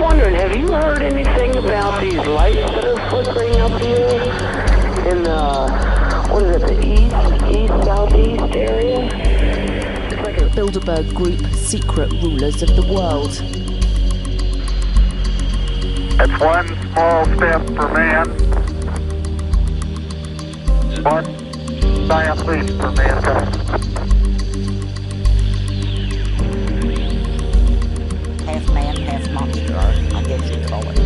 wondering, have you heard anything about these lights that are flickering up here in the, what is it, the southeast area? It's like a Bilderberg Group, secret rulers of the world. It's one small step for man, one giant leap for mankind. Half man, half monster, I guess you'd call it.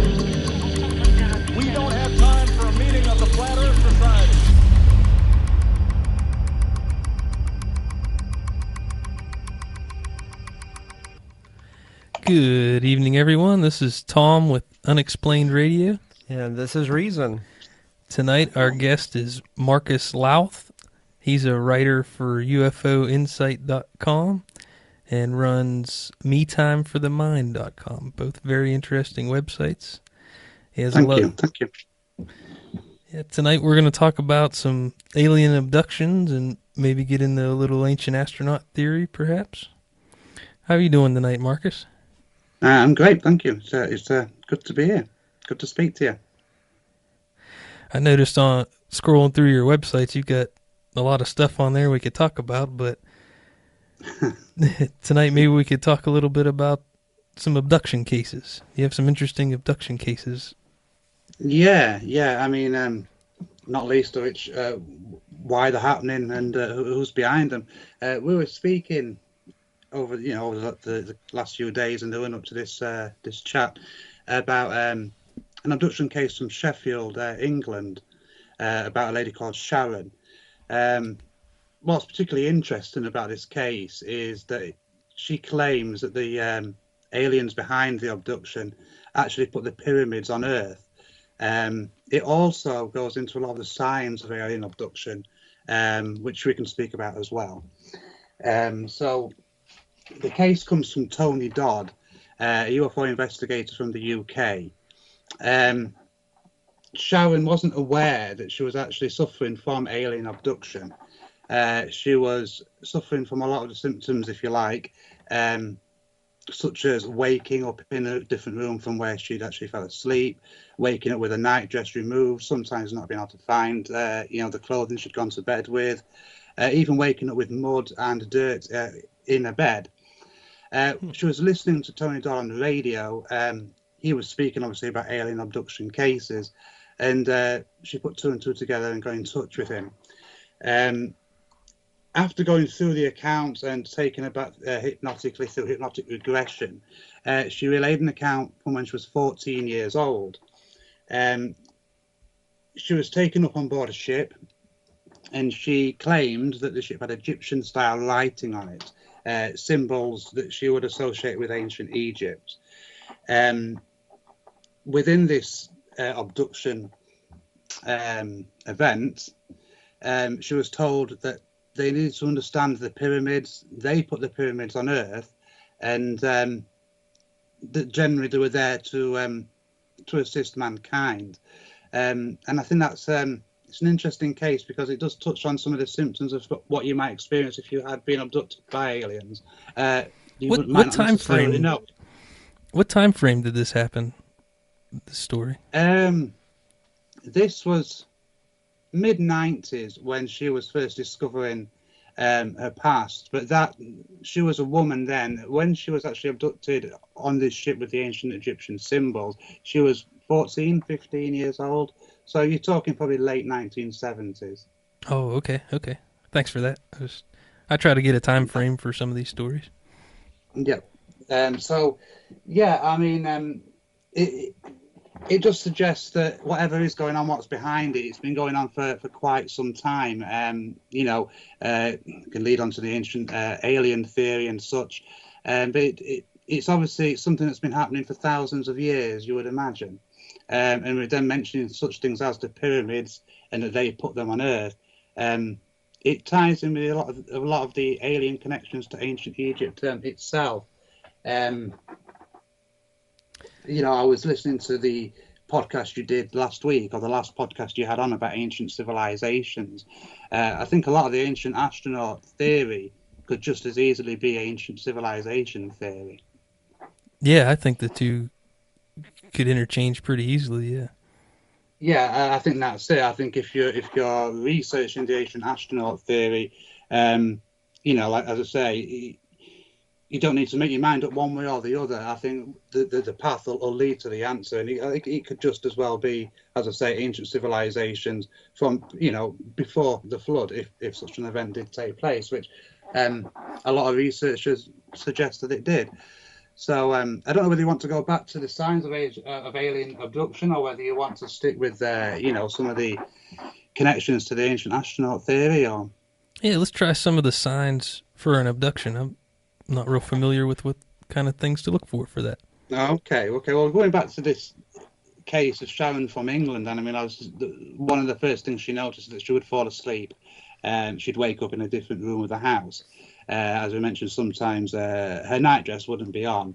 We don't have time for a meeting of the Flat Earth Society. Good evening, everyone. This is Tom with Unexplained Radio. And this is Reason. Tonight, our guest is Marcus Lowth. He's a writer for UFOinsight.com and runs MeTimeForTheMind.com. Both very interesting websites. He has Thank you. Yeah, tonight, we're going to talk about some alien abductions and maybe get into a little ancient astronaut theory, perhaps. How are you doing tonight, Marcus? I'm great, thank you. It's good to be here. Good to speak to you. I noticed on scrolling through your websites, you've got a lot of stuff on there we could talk about, but tonight maybe we could talk a little bit about some abduction cases. You have some interesting abduction cases. Yeah. I mean, not least of which why they're happening and who's behind them. We were speaking over the last few days and leading up to this chat about an abduction case from Sheffield, England, about a lady called Sharon. What's particularly interesting about this case is that she claims that the aliens behind the abduction actually put the pyramids on Earth. It also goes into a lot of the signs of alien abduction, which we can speak about as well. So the case comes from Tony Dodd, a UFO investigator from the UK. Sharon wasn't aware that she was actually suffering from alien abduction. She was suffering from a lot of the symptoms, if you like, such as waking up in a different room from where she'd actually fell asleep, waking up with a nightdress removed, sometimes not being able to find the clothing she'd gone to bed with, even waking up with mud and dirt in her bed. She was listening to Tony Dodd on the radio. He was speaking obviously about alien abduction cases, and she put two and two together and got in touch with him. After going through the accounts and taken about hypnotically through hypnotic regression, she relayed an account from when she was 14 years old. She was taken up on board a ship, and she claimed that the ship had Egyptian-style lighting on it, symbols that she would associate with ancient Egypt. Within this abduction event, she was told that they needed to understand the pyramids. They put the pyramids on Earth, and that generally they were there to assist mankind. And I think that's it's an interesting case because it does touch on some of the symptoms of what you might experience if you had been abducted by aliens. What time frame? What time frame did this happen? This story. This was mid-90s when she was first discovering her past, but that she was a woman then. When she was actually abducted on this ship with the ancient Egyptian symbols, she was 14, 15 years old. So you're talking probably late 1970s. Oh, okay. Thanks for that. I try to get a time frame for some of these stories. Yeah. So, yeah, I mean, it just suggests that whatever is going on, what's behind it, it's been going on for quite some time. It can lead on to the ancient alien theory and such. But it's obviously something that's been happening for thousands of years, you would imagine. And we're then mentioning such things as the pyramids and that they put them on Earth. It ties in with a lot of the alien connections to ancient Egypt itself. I was listening to the podcast you did last week, or the last podcast you had on about ancient civilizations. I think a lot of the ancient astronaut theory could just as easily be ancient civilization theory. Yeah, I think the two could interchange pretty easily. Yeah. Yeah, I think that's it. I think if you're researching the ancient astronaut theory, like as I say, you don't need to make your mind up one way or the other. I think the path will lead to the answer, and I think it could just as well be, as I say, ancient civilizations from before the flood, if such an event did take place, which a lot of researchers suggest that it did. So I don't know whether you want to go back to the signs of alien abduction, or whether you want to stick with some of the connections to the ancient astronaut theory. Or Yeah, let's try some of the signs for an abduction. I'm not real familiar with what kind of things to look for that. Okay. Well, going back to this case of Sharon from England, and I mean, one of the first things she noticed that she would fall asleep, and she'd wake up in a different room of the house. As we mentioned, sometimes her nightdress wouldn't be on.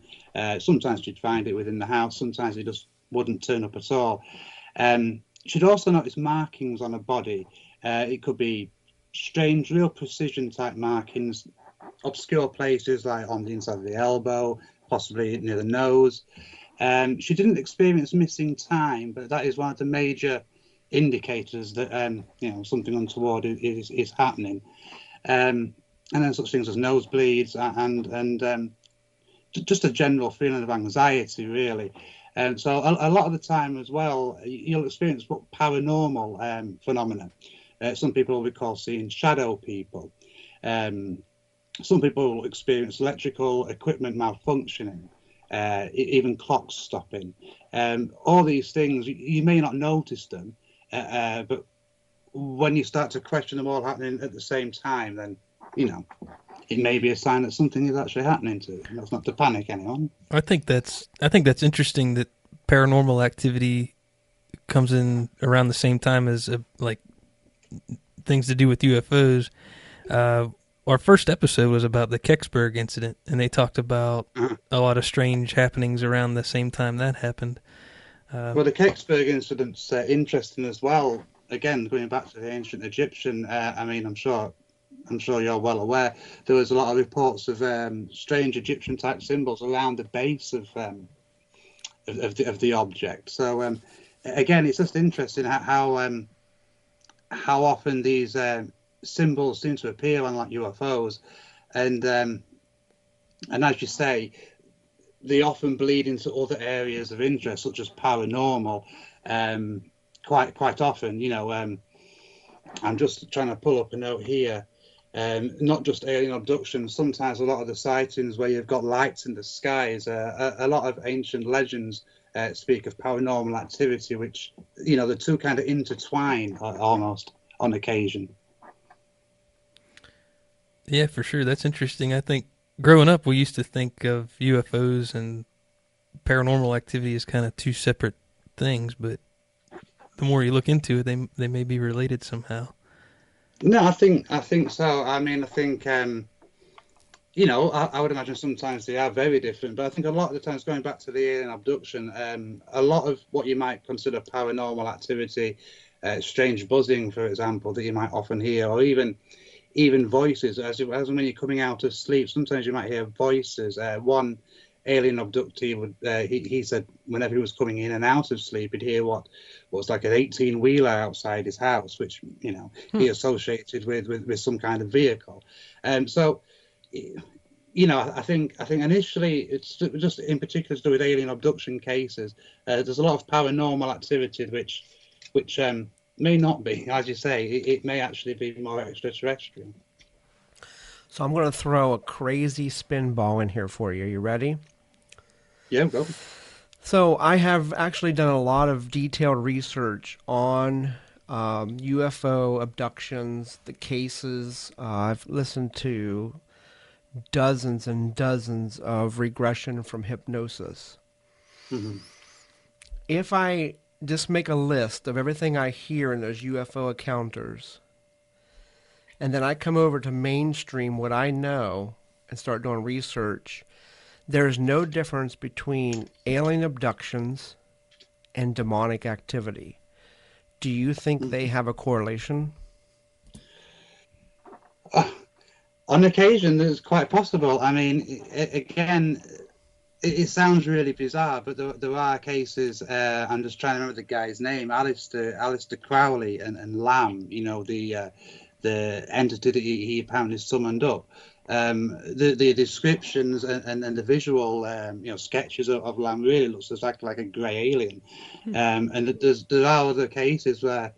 Sometimes she'd find it within the house. Sometimes it just wouldn't turn up at all. She'd also notice markings on her body. It could be strange, real precision type markings, obscure places like on the inside of the elbow, possibly near the nose. She didn't experience missing time, but that is one of the major indicators that something untoward is happening. And then such things as nosebleeds and just a general feeling of anxiety, really. And so a lot of the time as well, you'll experience what paranormal phenomena. Some people will recall seeing shadow people. Some people will experience electrical equipment malfunctioning, even clocks stopping. All these things, you may not notice them, but when you start to question them all happening at the same time, then it may be a sign that something is actually happening to it. That's not to panic anyone. I think that's interesting that paranormal activity comes in around the same time as like things to do with UFOs. Our first episode was about the Kecksburg incident, and they talked about a lot of strange happenings around the same time that happened. Well, the Kecksburg incident's interesting as well. Again, going back to the ancient Egyptian, I mean, I'm sure you're well aware, there was a lot of reports of strange Egyptian-type symbols around the base of the object. So again, it's just interesting how often these symbols seem to appear on like UFOs, and as you say, they often bleed into other areas of interest, such as paranormal. Quite often, I'm just trying to pull up a note here. Not just alien abductions, sometimes a lot of the sightings where you've got lights in the skies, a lot of ancient legends speak of paranormal activity, which, the two kind of intertwine almost on occasion. Yeah, for sure. That's interesting. I think growing up, we used to think of UFOs and paranormal activity as kind of two separate things, but the more you look into it, they may be related somehow. No, I think so. I mean, I think I would imagine sometimes they are very different, but I think a lot of the times, going back to the alien abduction, a lot of what you might consider paranormal activity, strange buzzing, for example, that you might often hear, or even voices, as when you're coming out of sleep, sometimes you might hear voices. One alien abductee would he said whenever he was coming in and out of sleep, he'd hear what was like an 18-wheeler outside his house, which he associated with some kind of vehicle. So I think initially it's just in particular to do with alien abduction cases. There's a lot of paranormal activity which may not be, as you say, it may actually be more extraterrestrial. So I'm going to throw a crazy spin ball in here for you. Are you ready? Yeah, go. So I have actually done a lot of detailed research on UFO abductions, the cases. I've listened to dozens and dozens of regression from hypnosis. Mm-hmm. If I just make a list of everything I hear in those UFO encounters, and then I come over to mainstream what I know and start doing research, there's no difference between alien abductions and demonic activity. Do you think they have a correlation? On occasion, it's quite possible. I mean, again, it sounds really bizarre, but there are cases. I'm just trying to remember the guy's name, Alistair Crowley and Lamb. You know, the entity that he apparently summoned up. The descriptions and the visual sketches of Lamb really looks exactly like a grey alien. And there are other cases where,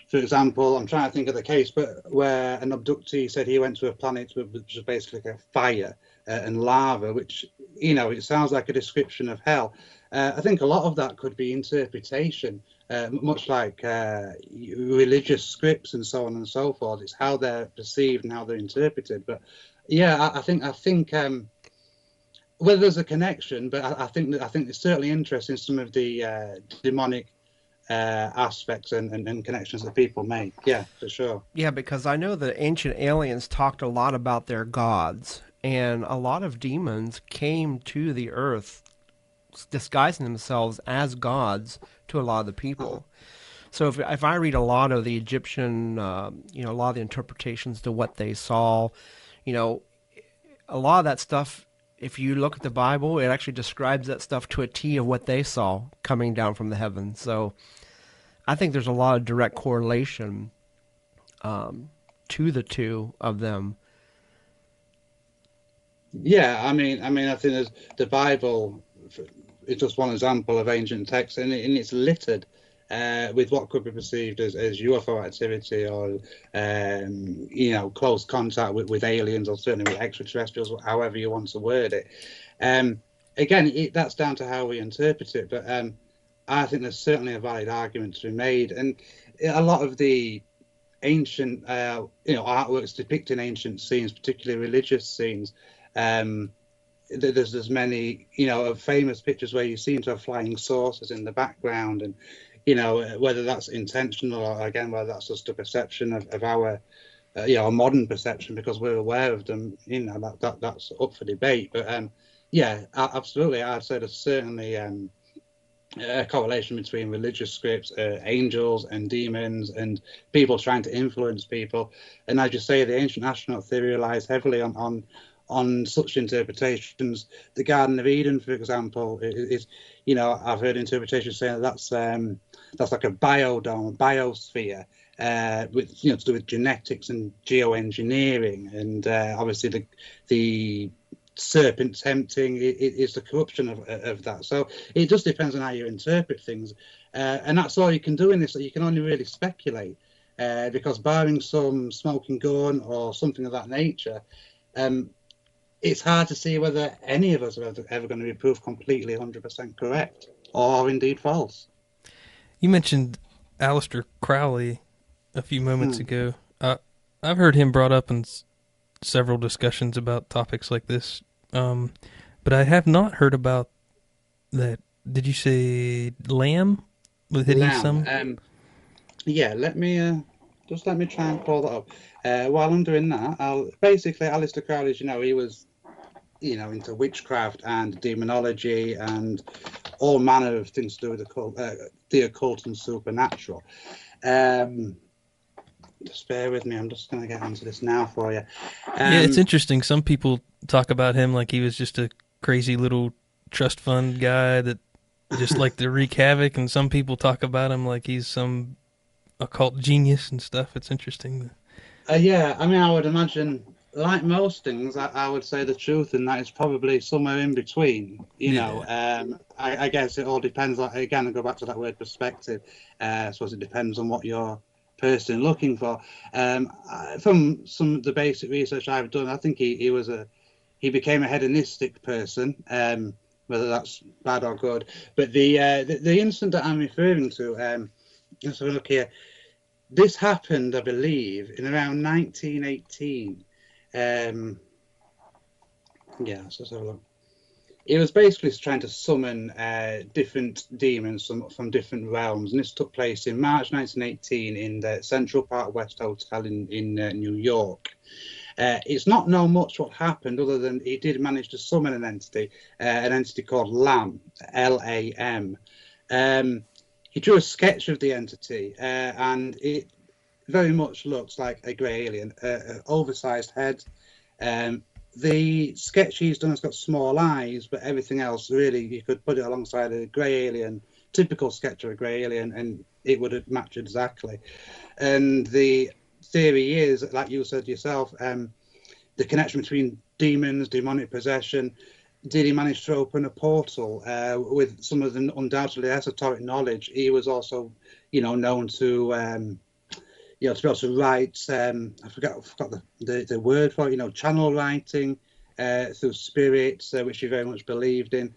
for example, I'm trying to think of the case, but where an abductee said he went to a planet which was basically like a fire and lava, which, you know, it sounds like a description of hell. I think a lot of that could be interpretation, much like religious scripts and so on and so forth. It's how they're perceived and how they're interpreted. But yeah, I think whether there's a connection, but I think it's certainly interesting, some of the demonic aspects and connections that people make. Yeah, for sure. Yeah, because I know that ancient aliens talked a lot about their gods, and a lot of demons came to the earth disguising themselves as gods to a lot of the people. So if I read a lot of the Egyptian, a lot of the interpretations to what they saw, a lot of that stuff, if you look at the Bible, it actually describes that stuff to a T of what they saw coming down from the heavens. So I think there's a lot of direct correlation to the two of them. Yeah, I mean, I think there's the Bible is just one example of ancient text, and it's littered with what could be perceived as UFO activity or close contact with aliens, or certainly with extraterrestrials, however you want to word it. Again, that's down to how we interpret it, but I think there's certainly a valid argument to be made, and a lot of the ancient artworks depicting ancient scenes, particularly religious scenes. There's many famous pictures where you seem to have flying saucers in the background, and whether that's intentional or again whether that's just a perception of our a modern perception because we're aware of them. That's up for debate. But yeah, absolutely, I'd say there's certainly a correlation between religious scripts, angels and demons, and people trying to influence people. And as you say, the ancient astronaut theory relies heavily on such interpretations. The Garden of Eden, for example, is I've heard interpretations saying that's like a biodome, a biosphere, with to do with genetics and geoengineering, and obviously the serpent tempting is the corruption of that. So it just depends on how you interpret things, and that's all you can do in this. You can only really speculate, because barring some smoking gun or something of that nature, it's hard to see whether any of us are ever going to be proved completely 100% correct or indeed false. You mentioned Aleister Crowley a few moments ago. I've heard him brought up in several discussions about topics like this, but I have not heard about that. Did you say Lamb with hitting some? Yeah, let me try and pull that up. While I'm doing that, basically Aleister Crowley, he was into witchcraft and demonology and all manner of things to do with the occult and supernatural. Just bear with me, I'm just going to get onto this now for you. Yeah, it's interesting. Some people talk about him like he was just a crazy little trust fund guy that just liked to wreak havoc, and some people talk about him like he's some occult genius and stuff. It's interesting. Yeah, I mean, I would imagine, like most things, I would say the truth in that is probably somewhere in between. I guess it all depends. Again, I go back to that word perspective. I suppose it depends on what you're person looking for. From some of the basic research I've done, I think he became a hedonistic person, whether that's bad or good. But the incident that I'm referring to, let's have a look here. This happened, I believe, in around 1918. Let's just have a look. He was basically trying to summon different demons from different realms, and this took place in March 1918 in the Central Park West Hotel in New York. It's not known much what happened, other than he did manage to summon an entity called Lam, L-A-M. He drew a sketch of the entity, and it very much looks like a grey alien, oversized head, the sketch he's done has got small eyes, but everything else, really, you could put it alongside a grey alien, typical sketch of a grey alien, and it would have matched exactly. And the theory is, like you said yourself, the connection between demons, demonic possession. Did he manage to open a portal with some of the undoubtedly esoteric knowledge? He was also, known to, to be able to write. I forgot the word for it. Channel writing through spirits, which he very much believed in.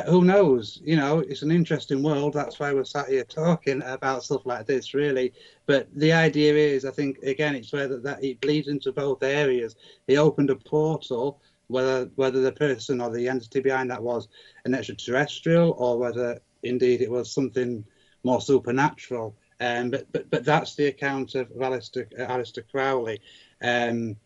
Who knows? It's an interesting world. That's why we're sat here talking about stuff like this, really. But the idea is, I think, again, it's where that it bleeds into both areas. He opened a portal. Whether the person or the entity behind that was an extraterrestrial or whether indeed it was something more supernatural. But that's the account of Aleister Crowley. And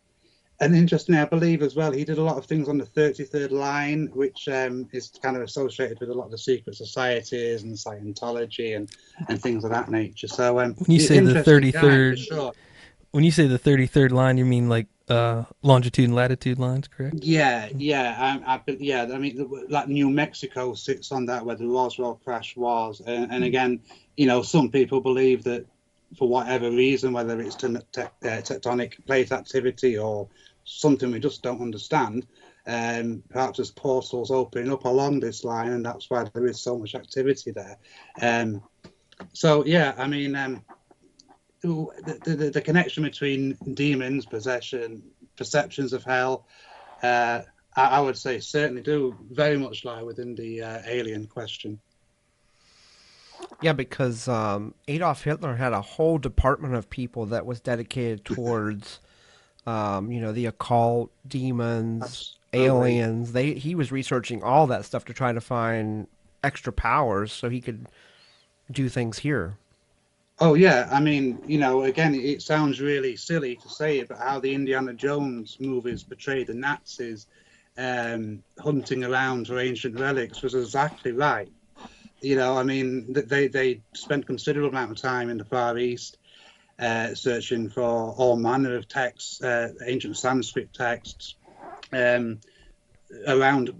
interestingly, I believe as well, he did a lot of things on the 33rd line, which is kind of associated with a lot of the secret societies and Scientology and things of that nature. So when you say the 33rd, sure. When you say the 33rd line, you mean like longitude and latitude lines, correct? Yeah. I mean, like New Mexico sits on that, where the Roswell crash was, and again, some people believe that for whatever reason, whether it's tectonic plate activity or something we just don't understand, perhaps there's portals opening up along this line, and that's why there is so much activity there. So yeah, I mean. The connection between demons, possession, perceptions of hell, I would say certainly do very much lie within the alien question. Yeah, because Adolf Hitler had a whole department of people that was dedicated towards, the occult, demons, aliens. He was researching all that stuff to try to find extra powers so he could do things here. Oh, yeah. I mean, again, it sounds really silly to say it, but how the Indiana Jones movies portrayed the Nazis hunting around for ancient relics was exactly right. I mean, they spent considerable amount of time in the Far East searching for all manner of texts, ancient Sanskrit texts, around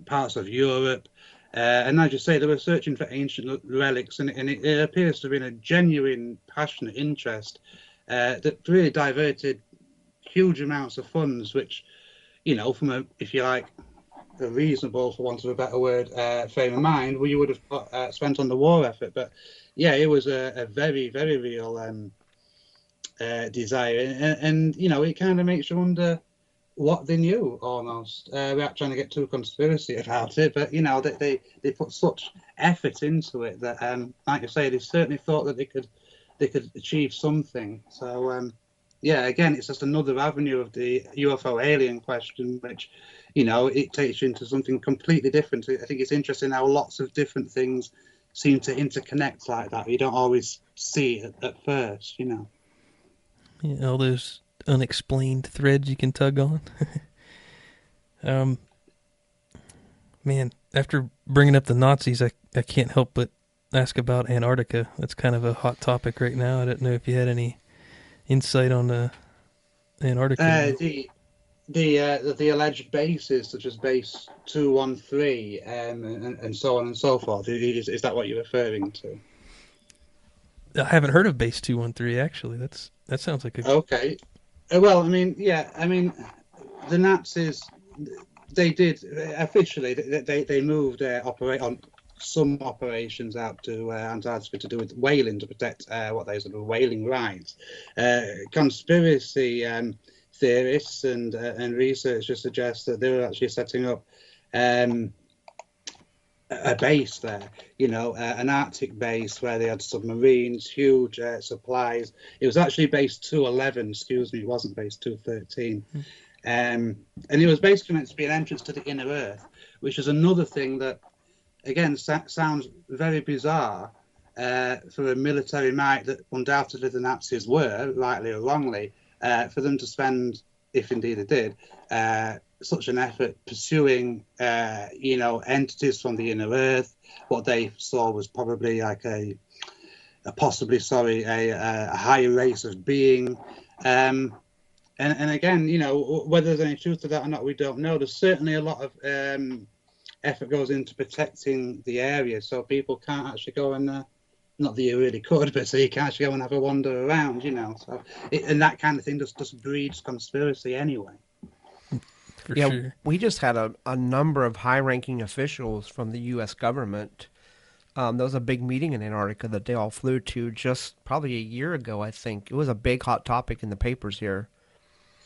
parts of Europe. And as you say, they were searching for ancient relics, and it appears to have been a genuine, passionate interest that really diverted huge amounts of funds, which, from a, if you like, a reasonable, for want of a better word, frame of mind, well, you would have spent on the war effort. But yeah, it was a very, very real desire, and it kind of makes you wonder what they knew almost. Without trying to get too conspiracy about it, but they put such effort into it that, like I say, they certainly thought that they could achieve something. So yeah, again, it's just another avenue of the UFO alien question, which it takes you into something completely different. I think it's interesting how lots of different things seem to interconnect like that. You don't always see it at first, Yeah, all those unexplained threads you can tug on. Man, after bringing up the Nazis, I can't help but ask about Antarctica. That's kind of a hot topic right now. I don't know if you had any insight on Antarctica. The alleged bases, such as Base 213, and so on and so forth. Is that what you're referring to? I haven't heard of Base 213 actually. That sounds like a okay. Well, I mean, yeah, the Nazis, they did officially. They moved operate on some operations out to Antarctica to do with whaling, to protect what they said were whaling rights. Conspiracy theorists and researchers suggest that they were actually setting up a base there, an Arctic base where they had submarines, huge supplies. It was actually Base 211, it wasn't Base 213. And it was basically meant to be an entrance to the inner Earth, which is another thing that, again, sounds very bizarre for a military might that undoubtedly the Nazis were, rightly or wrongly, for them to spend, if indeed they did, such an effort pursuing, entities from the inner Earth. What they saw was probably like a higher race of being. And again, you know, whether there's any truth to that or not, we don't know. There's certainly a lot of effort goes into protecting the area, so people can't actually go and not that you really could, but so you can't actually go and have a wander around, you know. So and that kind of thing just breeds conspiracy anyway. For Yeah, sure. we just had a number of high-ranking officials from the U.S. government. There was a big meeting in Antarctica that they all flew to just probably a year ago, I think. It was a big hot topic in the papers here.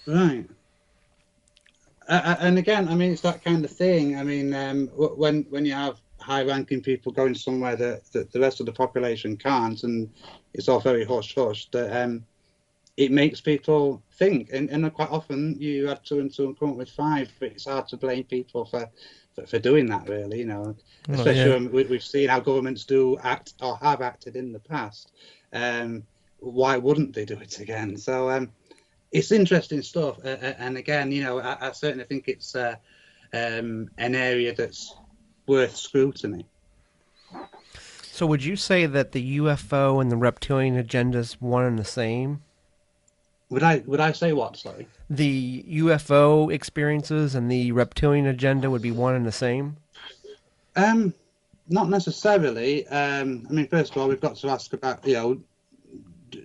Right. And again, I mean, it's that kind of thing. I mean, when you have high-ranking people going somewhere that the rest of the population can't, and it's all very hush-hush, that it makes people think. And quite often you add 2 and 2 and come up with 5, but it's hard to blame people for doing that, really, you know. Especially when we've seen how governments do act or have acted in the past. Why wouldn't they do it again? So it's interesting stuff. And again, you know, I certainly think it's an area that's worth scrutiny. So would you say that the UFO and the reptilian agenda is one and the same? Would I say what? Sorry. The UFO experiences and the reptilian agenda would be one and the same? Not necessarily. I mean, first of all, we've got to ask about, you know,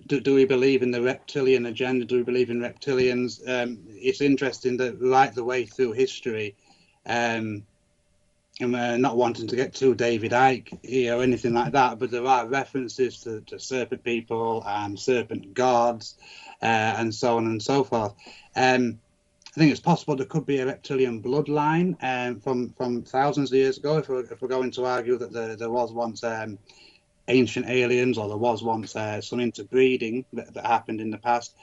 do we believe in the reptilian agenda? Do we believe in reptilians? It's interesting that right the way through history, and we're not wanting to get too David Icke, you know, anything like that, but there are references to serpent people and serpent gods, and so on and so forth. I think it's possible there could be a reptilian bloodline from thousands of years ago, if we're going to argue that there was once ancient aliens, or there was once some interbreeding that happened in the past.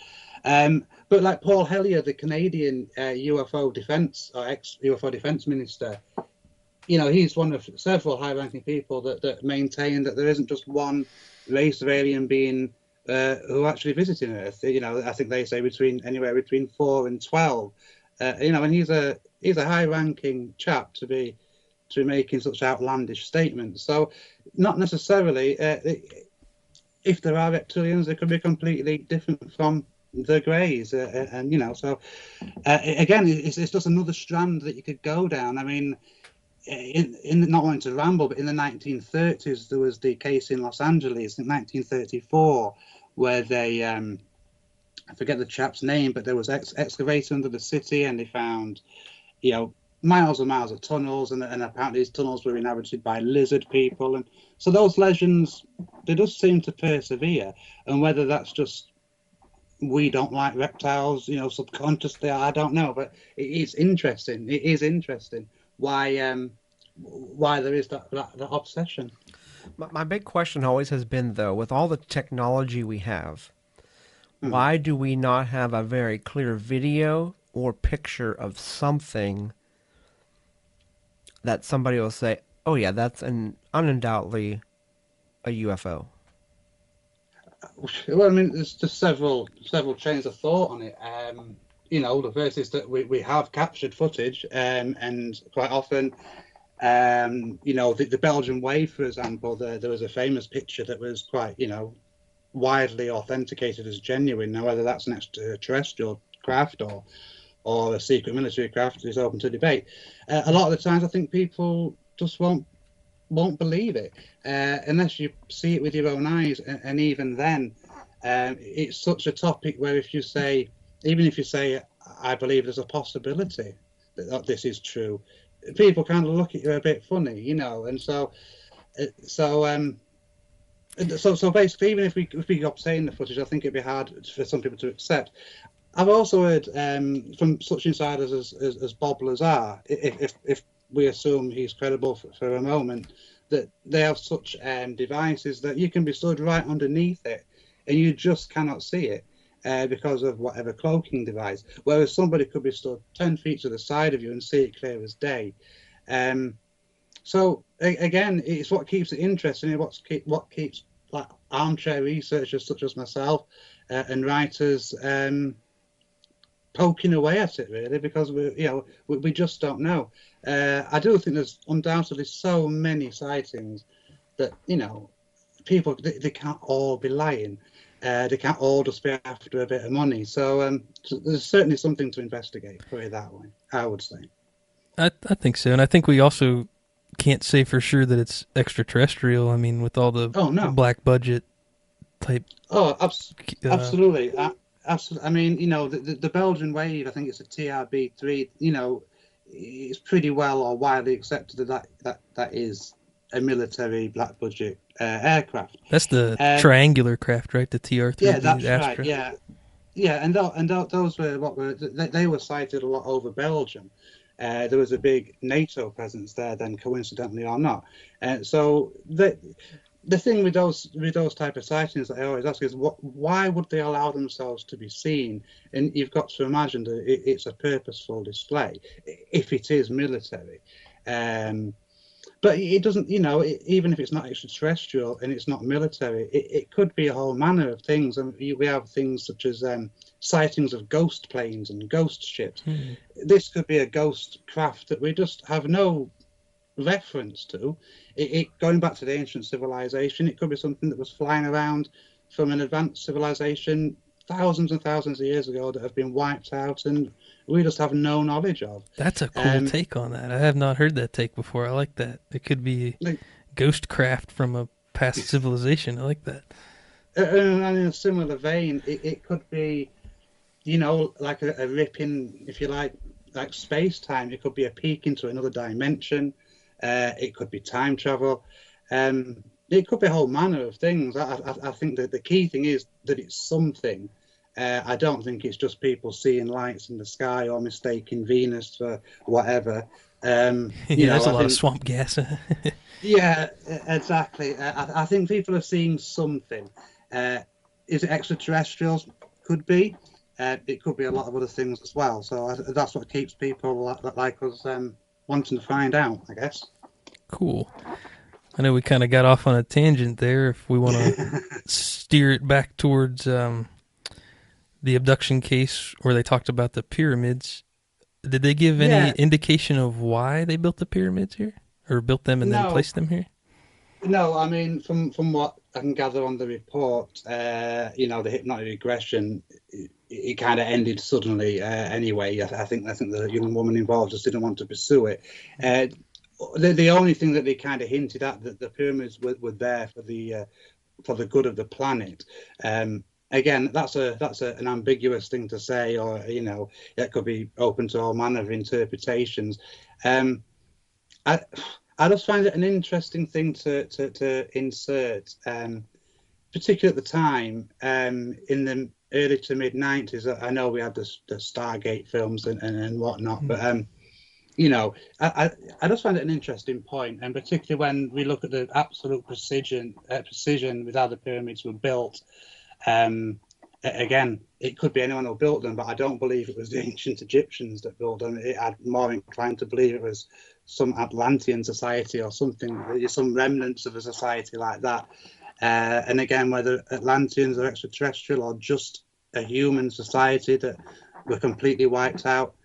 But like Paul Hellyer, the Canadian UFO defense or ex-UFO defense minister, you know, he's one of several high-ranking people that maintain that there isn't just one race of alien being who are actually visiting Earth. You know, I think they say anywhere between 4 and 12. You know, and he's a high-ranking chap to be making such outlandish statements. So, not necessarily. If there are reptilians, they could be completely different from the Greys, and you know. So, again, it's just another strand that you could go down. I mean, in not wanting to ramble, but in the 1930s, there was the case in Los Angeles in 1934 where they, I forget the chap's name, but there was excavated under the city, and they found, you know, miles and miles of tunnels, and apparently these tunnels were inhabited by lizard people, and so those legends, they just seem to persevere. And whether that's just we don't like reptiles, you know, subconsciously, I don't know, but it's interesting. It is interesting why there is that obsession. My big question always has been, though, with all the technology we have, why do we not have a very clear video or picture of something that somebody will say, oh yeah, that's undoubtedly a UFO? Well, I mean, there's just several chains of thought on it. You know, the first is that we have captured footage, and quite often, you know, the Belgian wave, for example, there was a famous picture that was quite, you know, widely authenticated as genuine. Now, whether that's an extraterrestrial craft or a secret military craft is open to debate. A lot of the times, I think people just won't believe it unless you see it with your own eyes. And even then, it's such a topic where even if you say, I believe there's a possibility that this is true, people kind of look at you a bit funny, you know. And so basically, even if we obtain the footage, I think it'd be hard for some people to accept. I've also heard from such insiders as Bob Lazar, if we assume he's credible for a moment, that they have such devices that you can be stood right underneath it and you just cannot see it because of whatever cloaking device, whereas somebody could be stood 10 feet to the side of you and see it clear as day. So again, it's what keeps it interesting, and what keeps like armchair researchers such as myself and writers poking away at it, really, because we just don't know. I do think there's undoubtedly so many sightings that, you know, people they can't all be lying. They can't all just be after a bit of money. So there's certainly something to investigate, put it that way, I would say. I think so. And I think we also can't say for sure that it's extraterrestrial. I mean, with all the black budget type. Oh, absolutely. Absolutely. I mean, the Belgian wave, I think it's a TRB-3, it's pretty well or widely accepted that is a military black budget aircraft. That's the triangular craft, right? The TR-3. Yeah, that's Astra. right. Yeah, yeah, and those were they were sighted a lot over Belgium. There was a big NATO presence there, then coincidentally or not. So the thing with those type of sightings that I always ask is, why would they allow themselves to be seen? And you've got to imagine that it's a purposeful display, if it is military. But it doesn't, even if it's not extraterrestrial and it's not military, it could be a whole manner of things. And we have things such as sightings of ghost planes and ghost ships. This could be a ghost craft that we just have no reference to. It going back to the ancient civilization, it could be something that was flying around from an advanced civilization thousands and thousands of years ago that have been wiped out and we just have no knowledge of. That's a cool take on that. I have not heard that take before. I like that. It could be ghost craft from a past civilization. I like that. And in a similar vein, it could be, like a rip in, if you like space-time. It could be a peek into another dimension. It could be time travel. It could be a whole manner of things. I think that the key thing is that it's something. I don't think it's just people seeing lights in the sky or mistaking Venus for whatever. There's a lot of swamp gas. Yeah, exactly. I think people are seeing something. Is it extraterrestrials? Could be. It could be a lot of other things as well. So that's what keeps people like us wanting to find out, I guess. Cool. I know we kind of got off on a tangent there. If we want to steer it back towards the abduction case where they talked about the pyramids, did they give any indication of why they built the pyramids here? Or built them and then placed them here? No, I mean, from what I can gather on the report, the hypnotic regression, it kind of ended suddenly anyway. I think the young woman involved just didn't want to pursue it. The only thing that they kind of hinted at, that the pyramids were there for the good of the planet. Again, that's an ambiguous thing to say, or it could be open to all manner of interpretations. I just find it an interesting thing to insert, particularly at the time, in the early to mid 90s. I know we had the Stargate films and whatnot, but I just find it an interesting point, and particularly when we look at the absolute precision with how the pyramids were built. Again, it could be anyone who built them, but I don't believe it was the ancient Egyptians that built them. I'm more inclined to believe it was some Atlantean society or something, some remnants of a society like that. And again, whether Atlanteans are extraterrestrial or just a human society that were completely wiped out,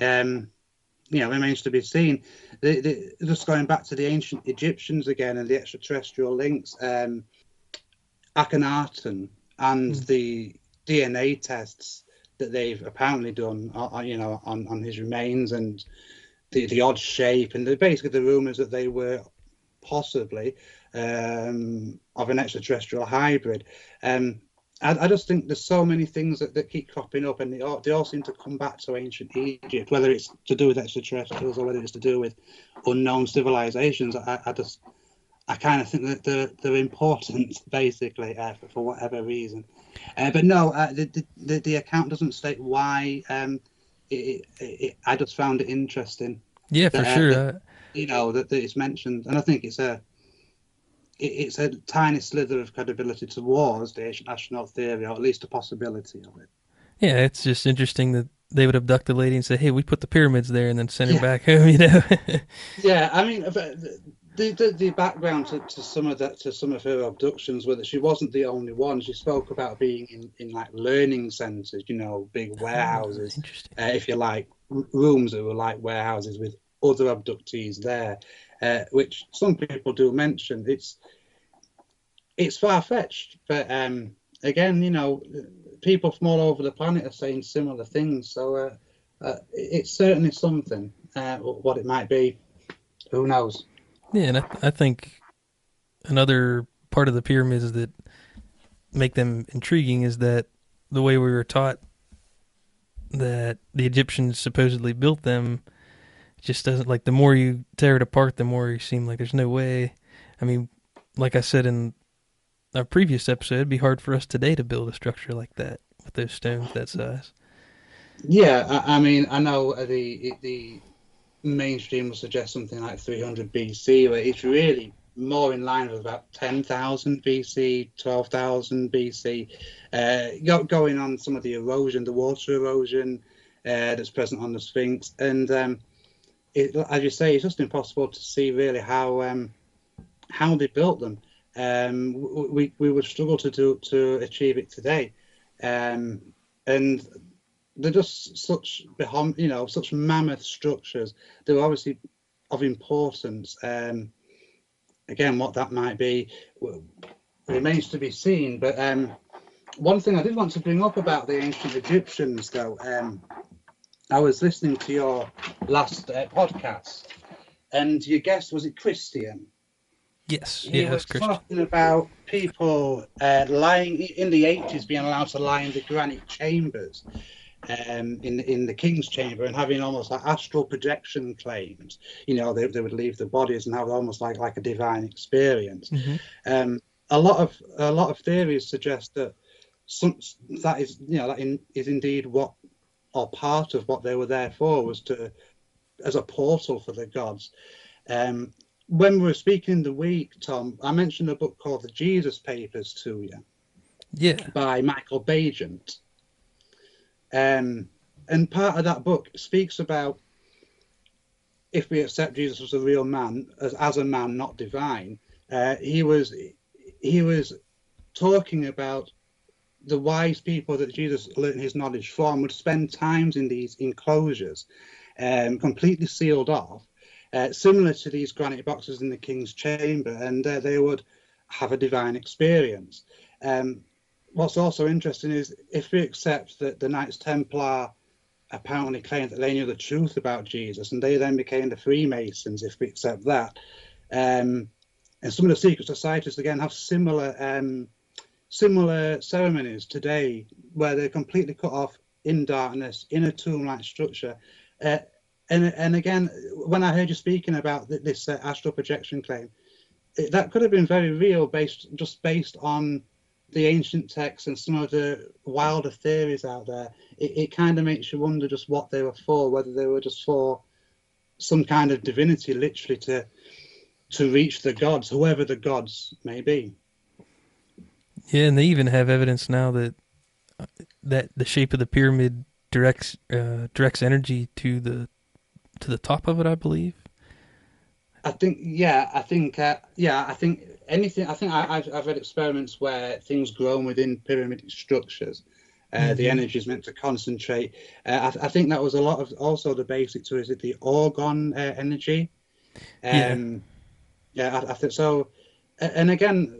remains to be seen. Just going back to the ancient Egyptians again and the extraterrestrial links, Akhenaten and the DNA tests that they've apparently done, on his remains, and the odd shape, and basically the rumours that they were possibly of an extraterrestrial hybrid. I just think there's so many things that keep cropping up, and they all seem to come back to ancient Egypt, whether it's to do with extraterrestrials or whether it's to do with unknown civilizations. I kind of think that they're important, basically, for whatever reason. But no, the account doesn't state why. I just found it interesting. Yeah, for sure. That it's mentioned, and I think it's a tiny slither of credibility towards the ancient astronaut theory, or at least a possibility of it. Yeah, it's just interesting that they would abduct a lady and say, "Hey, we put the pyramids there," and then send her back home. Yeah, I mean, the background to some of her abductions were that she wasn't the only one. She spoke about being in like learning centres, big warehouses, if you like, rooms that were like warehouses with other abductees there, which some people do mention. It's far-fetched, but again, people from all over the planet are saying similar things. So it's certainly something. What it might be, who knows? Yeah, and I think another part of the pyramids that make them intriguing is that the way we were taught that the Egyptians supposedly built them just doesn't, like, the more you tear it apart, the more you seem like there's no way. I mean, like I said in our previous episode, it'd be hard for us today to build a structure like that with those stones that size. Yeah, I mean, I know the mainstream will suggest something like 300 BC, where it's really more in line with about 10,000 BC, 12,000 BC, going on some of the erosion, the water erosion that's present on the Sphinx. And as you say, it's just impossible to see really how they built them. We would struggle to achieve it today. And they're just such mammoth structures. They're obviously of importance. Again, what that might be remains to be seen. But one thing I did want to bring up about the ancient Egyptians, though, I was listening to your last podcast, and your guest, was it Christian? Yes, He was Christian. talking about people lying in the 80s, being allowed to lie in the granite chambers. In the King's Chamber, and having almost like astral projection claims. They would leave the bodies and have almost like a divine experience. Mm-hmm. A lot of theories suggest that that is indeed what, or part of what they were there for, was as a portal for the gods. When we were speaking the week, Tom, I mentioned a book called The Jesus Papers to you. Yeah. By Michael Bagent. And part of that book speaks about, if we accept Jesus as a real man, as a man, not divine, he was talking about the wise people that Jesus learned his knowledge from would spend times in these enclosures, completely sealed off, similar to these granite boxes in the King's Chamber, and they would have a divine experience. What's also interesting is, if we accept that the Knights Templar apparently claimed that they knew the truth about Jesus, and they then became the Freemasons, if we accept that, and some of the secret societies again have similar ceremonies today, where they're completely cut off in darkness in a tomb-like structure. And again, when I heard you speaking about this astral projection claim, that could have been very real, based on the ancient texts and some of the wilder theories out there. It kind of makes you wonder just what they were for, whether they were just for some kind of divinity, literally to reach the gods, whoever the gods may be. Yeah, and they even have evidence now that the shape of the pyramid directs energy to the top of it, I believe. I think anything. I think I've read experiments where things grown within pyramid structures. The energy is meant to concentrate. I think that was a lot of also the basic to, is it the orgone energy? I think so. And again,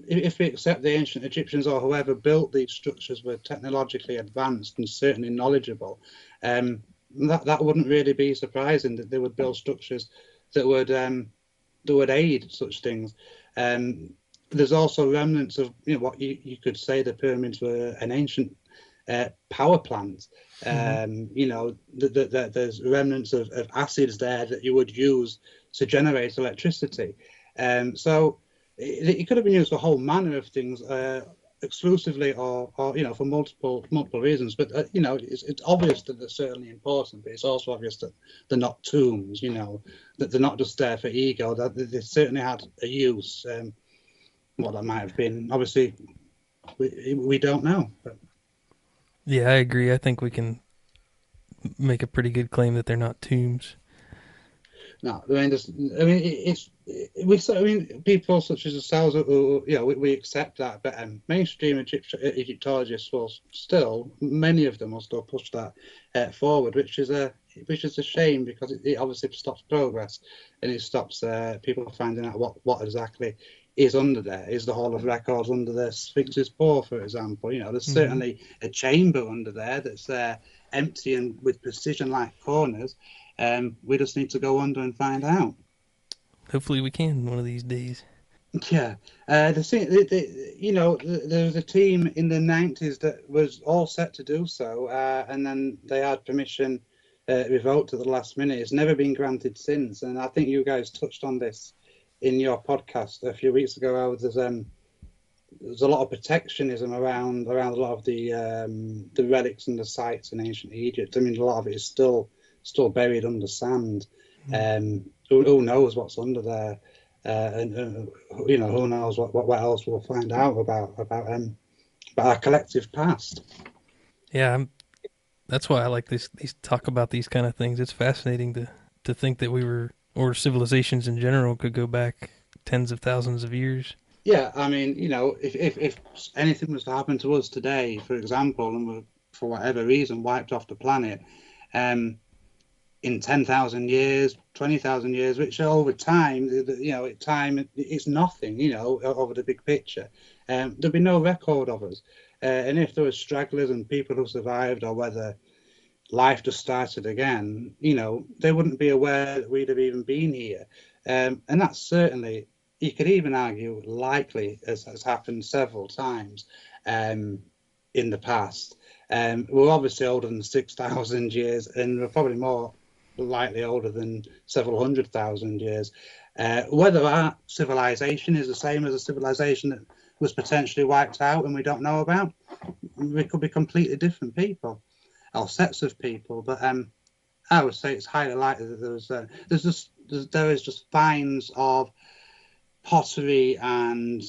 if we accept the ancient Egyptians or whoever built these structures were technologically advanced and certainly knowledgeable, that wouldn't really be surprising that they would build structures that would aid such things. There's also remnants of what you could say the pyramids were an ancient power plant. There's remnants of acids there that you would use to generate electricity. So it could have been used for a whole manner of things, exclusively or for multiple reasons. But it's obvious that they're certainly important, but it's also obvious that they're not tombs. That they're not just there for ego. That they certainly had a use. What that might have been, obviously, we don't know. But yeah, I agree. I think we can make a pretty good claim that they're not tombs. No, people such as ourselves, we accept that, but mainstream Egyptologists will still, many of them will still push that forward, which is a shame, because it obviously stops progress, and it stops people finding out what exactly is under there, is the Hall of Records under the Sphinx's paw, for example. You know, there's certainly a chamber under there that's empty and with precision-like corners. We just need to go under and find out. Hopefully we can one of these days. Yeah. There was a team in the 90s that was all set to do so, and then they had permission revoked at the last minute. It's never been granted since, and I think you guys touched on this in your podcast a few weeks ago. There's a lot of protectionism around a lot of the relics and the sites in ancient Egypt. I mean, a lot of it is still buried under sand. Who knows what's under there? And who knows what else we'll find out about our collective past. Yeah, that's why I like these talk about these kind of things. It's fascinating to think that or civilizations in general could go back tens of thousands of years. Yeah, I mean, if anything was to happen to us today, for example, and we're, for whatever reason, wiped off the planet, in 10,000 years, 20,000 years, which over time, it's nothing, over the big picture. There'd be no record of us. And if there were stragglers and people who survived, or whether life just started again, they wouldn't be aware that we'd have even been here. And that's certainly, you could even argue, likely, as has happened several times in the past. We're obviously older than 6,000 years, and we're probably more likely older than several 100,000 years. Whether our civilization is the same as a civilization that was potentially wiped out and we don't know about, we could be completely different people, or sets of people. But I would say it's highly likely that there is just finds of pottery and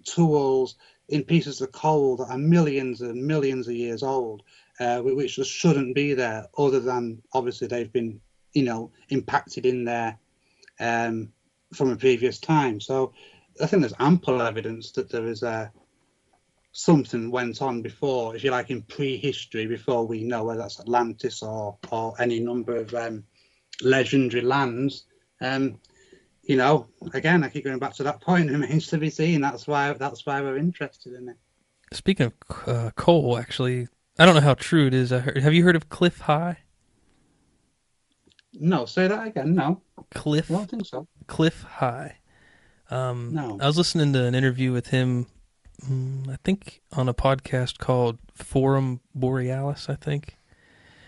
tools in pieces of coal that are millions and millions of years old, which just shouldn't be there, other than obviously they've been, impacted in there from a previous time. So I think there's ample evidence that there is something went on before, if you like, in prehistory, before we know, whether that's Atlantis or any number of legendary lands. Again, I keep going back to that point. It remains to be seen. That's why we're interested in it. Speaking of coal, actually, I don't know how true it is. Have you heard of Cliff High? No, say that again. No. Cliff. I don't think so. Cliff High. No. I was listening to an interview with him, I think on a podcast called Forum Borealis, I think.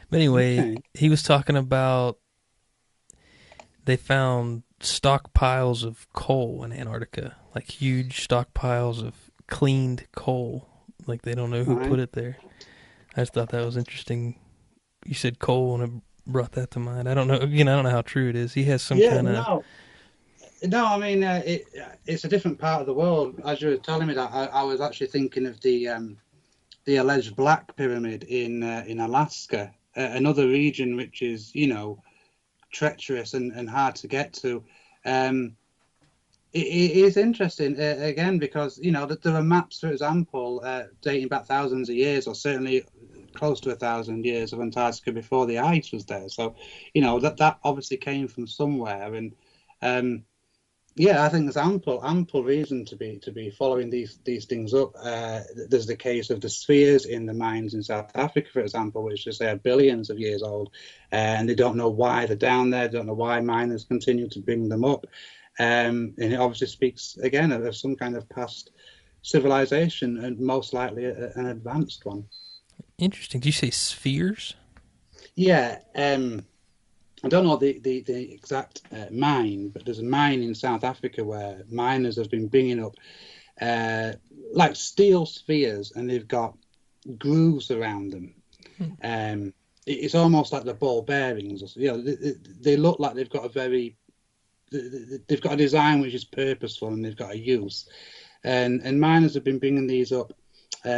But anyway, He was talking about they found stockpiles of coal in Antarctica, like huge stockpiles of cleaned coal. Like they don't know who put it there. I just thought that was interesting. You said coal, and it brought that to mind. I don't know. Again, I don't know how true it is. He has some kind of. No, I mean it's a different part of the world. As you were telling me that, I was actually thinking of the alleged Black Pyramid in Alaska, another region which is treacherous and hard to get to. It is interesting again because there are maps, for example, dating back thousands of years, or certainly close to 1,000 years, of Antarctica before the ice was there. So that obviously came from somewhere, and I think there's ample reason to be following these things up. There's the case of the spheres in the mines in South Africa, for example, which they say are billions of years old, and they don't know why they're down there. They don't know why miners continue to bring them up, and it obviously speaks again of some kind of past civilization, and most likely an advanced one. Interesting. Did you say spheres? Yeah. I don't know the exact mine, but there's a mine in South Africa where miners have been bringing up like steel spheres, and they've got grooves around them. It's almost like the ball bearings. They look like they've got a design which is purposeful, and they've got a use. And miners have been bringing these up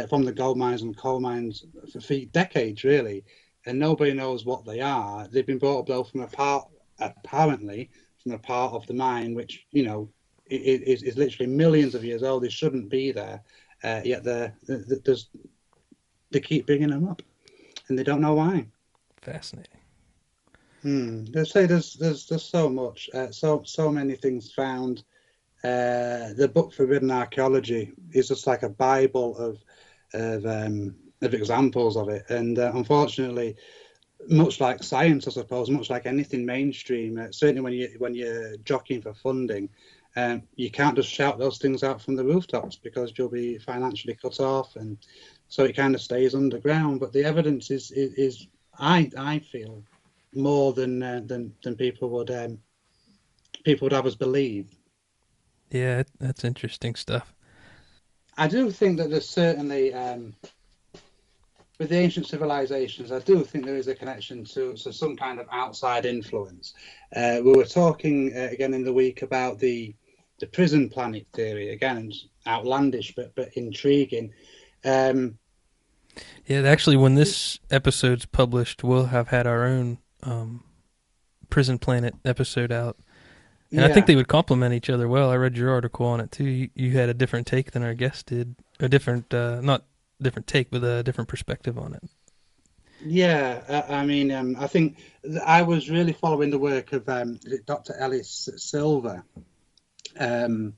from the gold mines and coal mines for decades, really. And nobody knows what they are. They've been brought up though from apparently from a part of the mine which is literally millions of years old. They shouldn't be there, yet they keep bringing them up, and they don't know why. Fascinating. They say there's so much, so many things found the book Forbidden Archaeology is just like a bible of examples of it. And unfortunately, much like science, I suppose, much like anything mainstream, certainly when you're jockeying for funding, you can't just shout those things out from the rooftops because you'll be financially cut off, and so it kind of stays underground. But the evidence is I feel more than people would have us believe. Yeah, that's interesting stuff. I do think that there's certainly with the ancient civilizations, I do think there is a connection to some kind of outside influence. We were talking again in the week about the prison planet theory. Again, outlandish but intriguing. Yeah, actually, when this episode's published, we'll have had our own prison planet episode out. And I think they would complement each other well. I read your article on it too. You had a different take than our guest did. A different, not different take, but a different perspective on it. Yeah, I mean, I think I was really following the work of Dr. Ellis Silver, and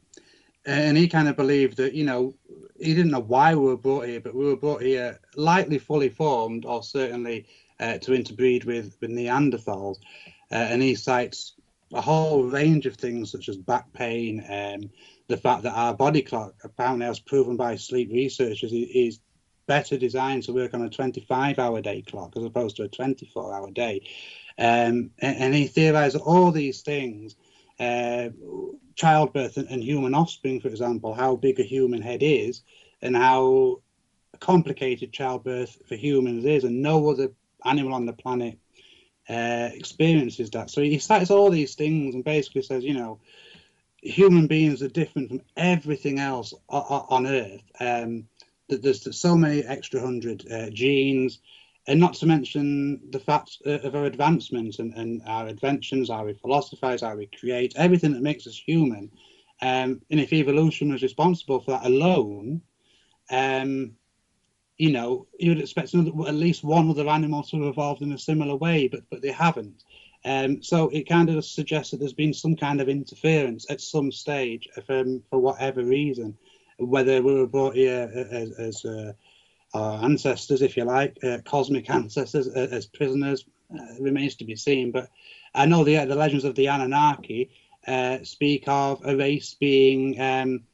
he kind of believed that, you know, he didn't know why we were brought here, but we were brought here likely fully formed, or certainly to interbreed with Neanderthals, and he cites a whole range of things such as back pain, the fact that our body clock, apparently as proven by sleep researchers, is better designed to work on a 25-hour day clock as opposed to a 24-hour day. And he theorized all these things, childbirth and human offspring, for example, how big a human head is and how complicated childbirth for humans is, and no other animal on the planet experiences that. So he cites all these things and basically says, you know, human beings are different from everything else on Earth. That there's so many extra 100 genes, and not to mention the fact of our advancements and our inventions, how we philosophize, how we create, everything that makes us human. And if evolution was responsible for that alone, you know, you would expect at least one other animal to have evolved in a similar way, but they haven't. So it kind of suggests that there's been some kind of interference at some stage for whatever reason, whether we were brought here as our ancestors, if you like, cosmic ancestors, as prisoners, remains to be seen. But I know the legends of the Anunnaki speak of a race being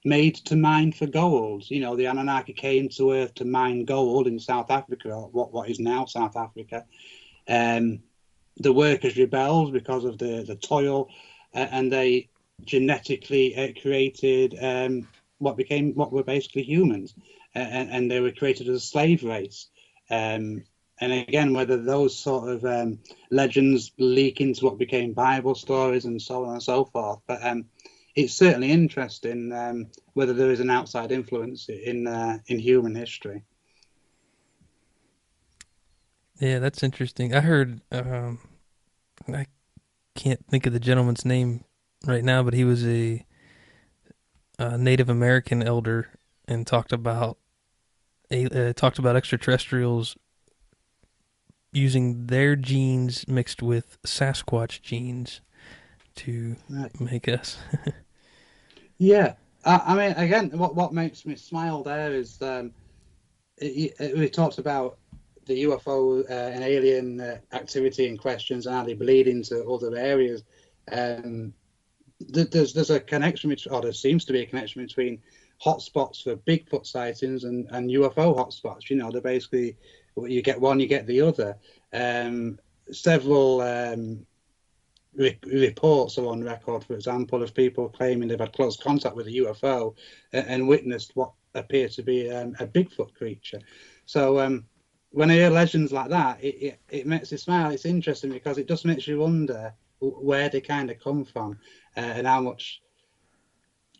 made to mine for gold. You know, the Anunnaki came to Earth to mine gold in South Africa, or what is now South Africa. The workers rebelled because of the toil, and they genetically created what were basically humans, and they were created as a slave race. And again, whether those sort of legends leak into what became Bible stories and so on and so forth, but it's certainly interesting whether there is an outside influence in human history. Yeah, that's interesting. I heard, I can't think of the gentleman's name right now, but he was a Native American elder and talked about extraterrestrials using their genes mixed with Sasquatch genes to make us. Yeah, I mean, again, what makes me smile there is we talked about the UFO and alien activity and questions and how they bleed into other areas. There's a connection, or there seems to be a connection between hotspots for Bigfoot sightings and UFO hotspots. You know, they're basically, you get one, you get the other. Several reports are on record, for example, of people claiming they've had close contact with a UFO and witnessed what appeared to be a Bigfoot creature. So when I hear legends like that, it makes me smile. It's interesting because it just makes you wonder where they kind of come from and how much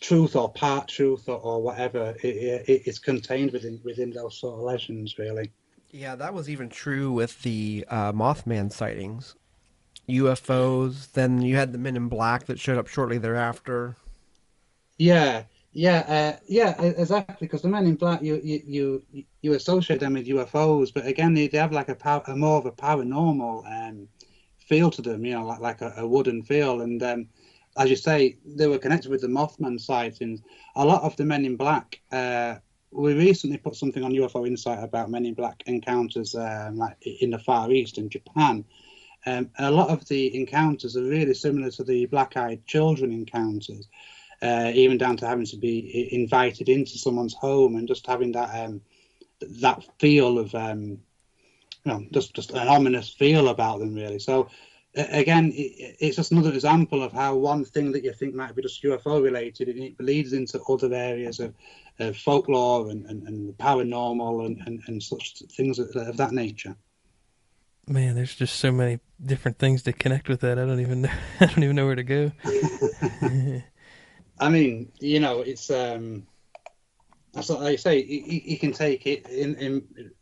truth or part truth or whatever it is contained within those sort of legends, really. Yeah, that was even true with the Mothman sightings. UFOs, then you had the Men in Black that showed up shortly thereafter. Yeah, exactly. Because the Men in Black, you associate them with UFOs, but again, they have like a more of a paranormal feel to them. You know, like a wooden feel. And as you say, they were connected with the Mothman sightings. A lot of the Men in Black, we recently put something on UFO Insight about Men in Black encounters like in the Far East in Japan. And a lot of the encounters are really similar to the black-eyed children encounters, even down to having to be invited into someone's home and just having that feel of, just an ominous feel about them, really. So, again, it's just another example of how one thing that you think might be just UFO related, it bleeds into other areas of folklore and the paranormal and such things of that nature. Man, there's just so many different things to connect with that. I don't even know where to go. I mean, it's that's what I say. You can take it in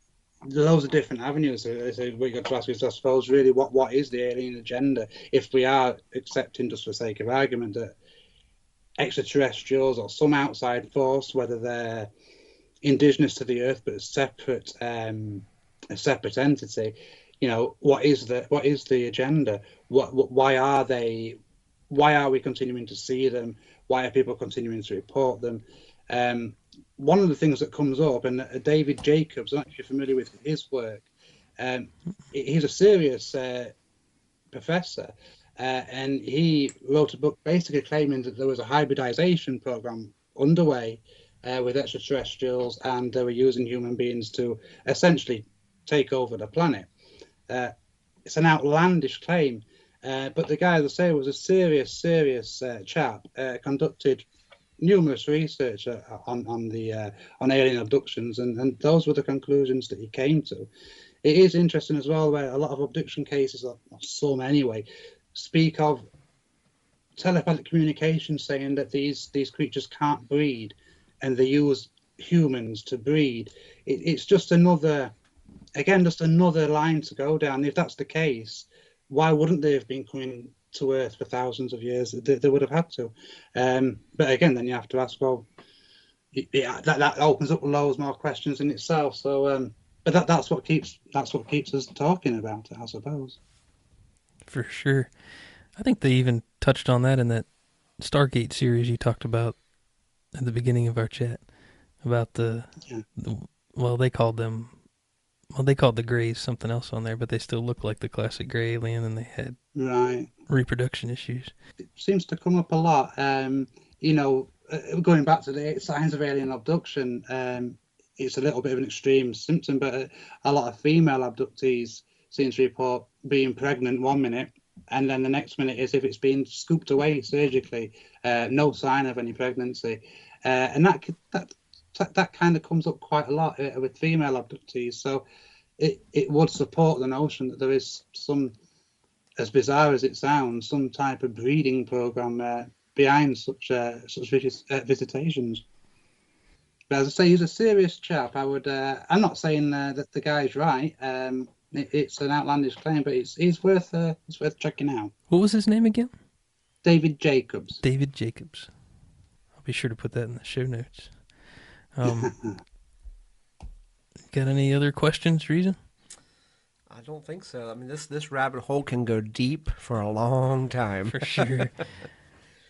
loads of different avenues. So what you got to ask is, I suppose, really, what is the alien agenda? If we are accepting, just for sake of argument, that extraterrestrials or some outside force, whether they're indigenous to the Earth but a separate entity, what is the agenda? Why are they? Why are we continuing to see them? Why are people continuing to report them? One of the things that comes up, and David Jacobs, I'm actually familiar with his work. He's a serious professor, and he wrote a book basically claiming that there was a hybridization program underway with extraterrestrials, and they were using human beings to essentially take over the planet. It's an outlandish claim, but the guy, as I say, was a serious chap, conducted numerous research on alien abductions, and those were the conclusions that he came to. It is interesting as well, where a lot of abduction cases, or some anyway, speak of telepathic communication, saying that these creatures can't breed, and they use humans to breed. It's just another line to go down. If that's the case, why wouldn't they have been coming to Earth for thousands of years? They would have had to. But again, then you have to ask, well, that opens up loads more questions in itself. So, but that's what keeps us talking about it, I suppose. For sure. I think they even touched on that in that Stargate series you talked about at the beginning of our chat about they called the Greys something else on there, but they still look like the classic gray alien, and they had reproduction issues. It seems to come up a lot. Going back to the signs of alien abduction, it's a little bit of an extreme symptom, but a lot of female abductees seem to report being pregnant one minute, and then the next minute is if it's been scooped away surgically, no sign of any pregnancy, and that kind of comes up quite a lot with female abductees. So it would support the notion that there is some, as bizarre as it sounds, some type of breeding program behind such visitations. But as I say, he's a serious chap. I'm not saying that the guy's right. It's an outlandish claim, but it's worth checking out. What was his name again? David Jacobs. David Jacobs. I'll be sure to put that in the show notes. Got any other questions, Reason? I don't think so. I mean, this rabbit hole can go deep for a long time. For sure.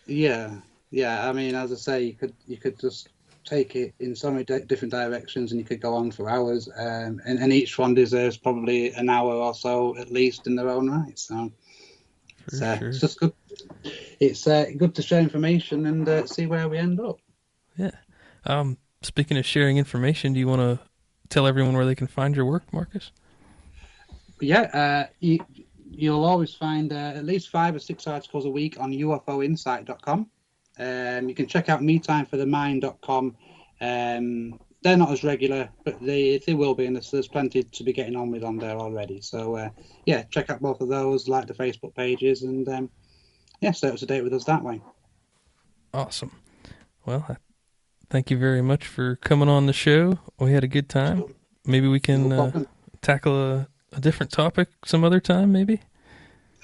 Yeah. I mean, as I say, you could just take it in so many different directions, and you could go on for hours. And each one deserves probably an hour or so at least in their own right. So it's just good. It's good to share information and see where we end up. Yeah. Speaking of sharing information, do you want to tell everyone where they can find your work, Marcus? Yeah, you'll always find at least 5 or 6 articles a week on UFOinsight.com. You can check out MeTimeForTheMind.com. They're not as regular, but they will be, and there's plenty to be getting on with on there already. So, check out both of those, like the Facebook pages, and stay up to date with us that way. Awesome. Well, thank you very much for coming on the show. We had a good time. Maybe we can tackle a different topic some other time, maybe?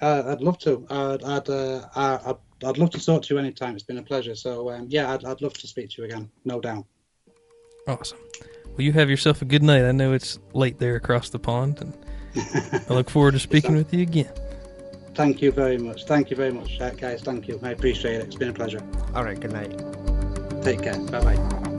I'd love to. I'd love to talk to you anytime. It's been a pleasure. So, I'd love to speak to you again, no doubt. Awesome. Well, you have yourself a good night. I know it's late there across the pond, and I look forward to speaking with you again. Thank you very much. Thank you very much, guys. Thank you. I appreciate it. It's been a pleasure. All right, good night. Take care. Bye-bye.